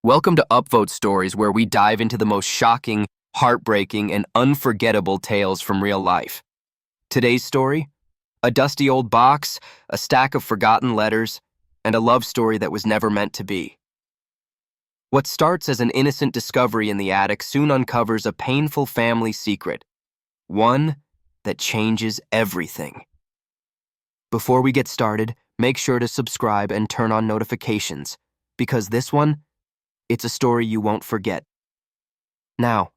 Welcome to Upvote Stories, where we dive into the most shocking, heartbreaking, and unforgettable tales from real life. Today's story? A dusty old box, a stack of forgotten letters, and a love story that was never meant to be. What starts as an innocent discovery in the attic soon uncovers a painful family secret, one that changes everything. Before we get started, make sure to subscribe and turn on notifications, because this one, it's a story you won't forget. Now,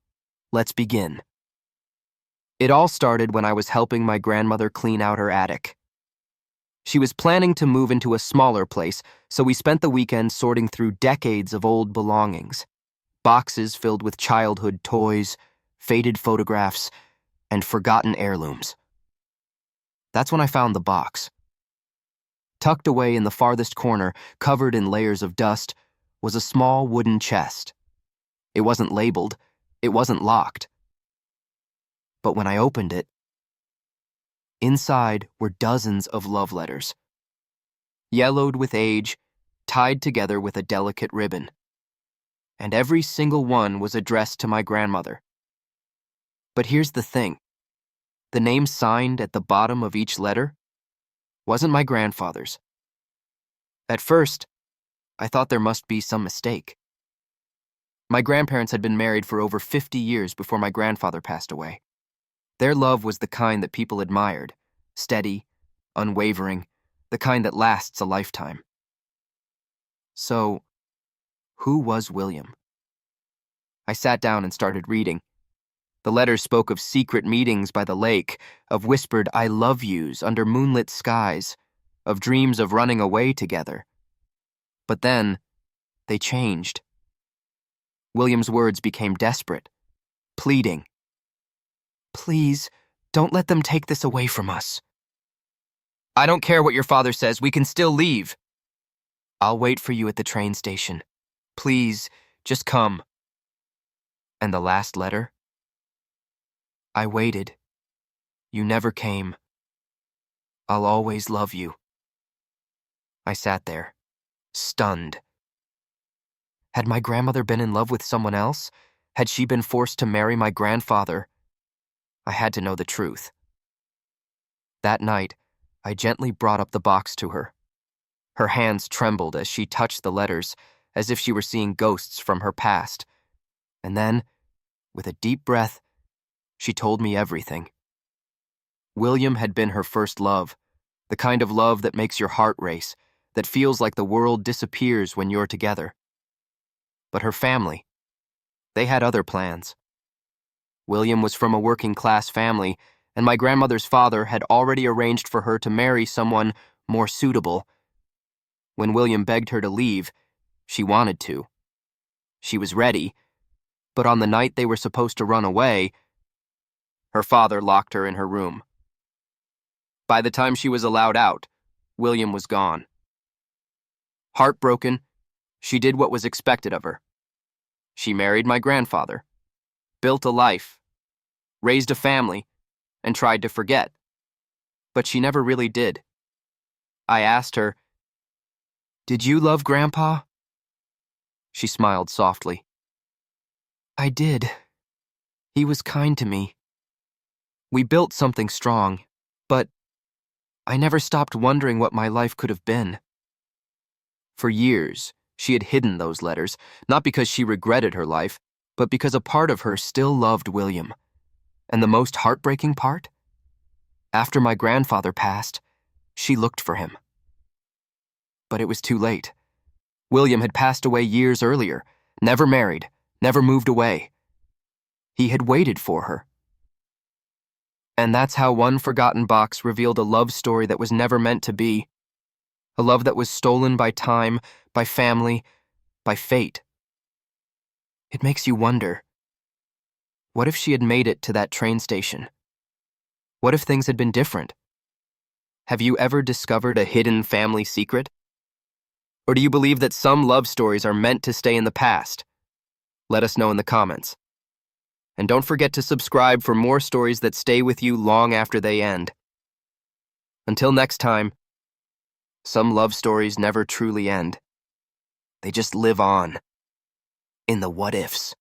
let's begin. It all started when I was helping my grandmother clean out her attic. She was planning to move into a smaller place, so we spent the weekend sorting through decades of old belongings, boxes filled with childhood toys, faded photographs, and forgotten heirlooms. That's when I found the box. Tucked away in the farthest corner, covered in layers of dust, was a small wooden chest. It wasn't labeled, it wasn't locked. But when I opened it, inside were dozens of love letters, yellowed with age, tied together with a delicate ribbon. And every single one was addressed to my grandmother. But here's the thing. The name signed at the bottom of each letter wasn't my grandfather's. At first, I thought there must be some mistake. My grandparents had been married for over 50 years before my grandfather passed away. Their love was the kind that people admired, steady, unwavering, the kind that lasts a lifetime. So, who was William? I sat down and started reading. The letters spoke of secret meetings by the lake, of whispered I love yous under moonlit skies, of dreams of running away together. But then, they changed. William's words became desperate, pleading. Please, don't let them take this away from us. I don't care what your father says, we can still leave. I'll wait for you at the train station. Please, just come. And the last letter? I waited. You never came. I'll always love you. I sat there, stunned. Had my grandmother been in love with someone else? Had she been forced to marry my grandfather? I had to know the truth. That night, I gently brought up the box to her. Her hands trembled as she touched the letters, as if she were seeing ghosts from her past. And then, with a deep breath, she told me everything. William had been her first love, the kind of love that makes your heart race, that feels like the world disappears when you're together. But her family, they had other plans. William was from a working-class family, and my grandmother's father had already arranged for her to marry someone more suitable. When William begged her to leave, she wanted to. She was ready, but on the night they were supposed to run away, her father locked her in her room. By the time she was allowed out, William was gone. Heartbroken, she did what was expected of her. She married my grandfather, built a life, raised a family, and tried to forget. But she never really did. I asked her, "Did you love Grandpa?" She smiled softly. I did. He was kind to me. We built something strong, but I never stopped wondering what my life could have been. For years, she had hidden those letters, not because she regretted her life, but because a part of her still loved William. And the most heartbreaking part? After my grandfather passed, she looked for him. But it was too late. William had passed away years earlier, never married, never moved away. He had waited for her. And that's how one forgotten box revealed a love story that was never meant to be. A love that was stolen by time, by family, by fate. It makes you wonder, what if she had made it to that train station? What if things had been different? Have you ever discovered a hidden family secret? Or do you believe that some love stories are meant to stay in the past? Let us know in the comments. And don't forget to subscribe for more stories that stay with you long after they end. Until next time, some love stories never truly end. They just live on. in the what ifs.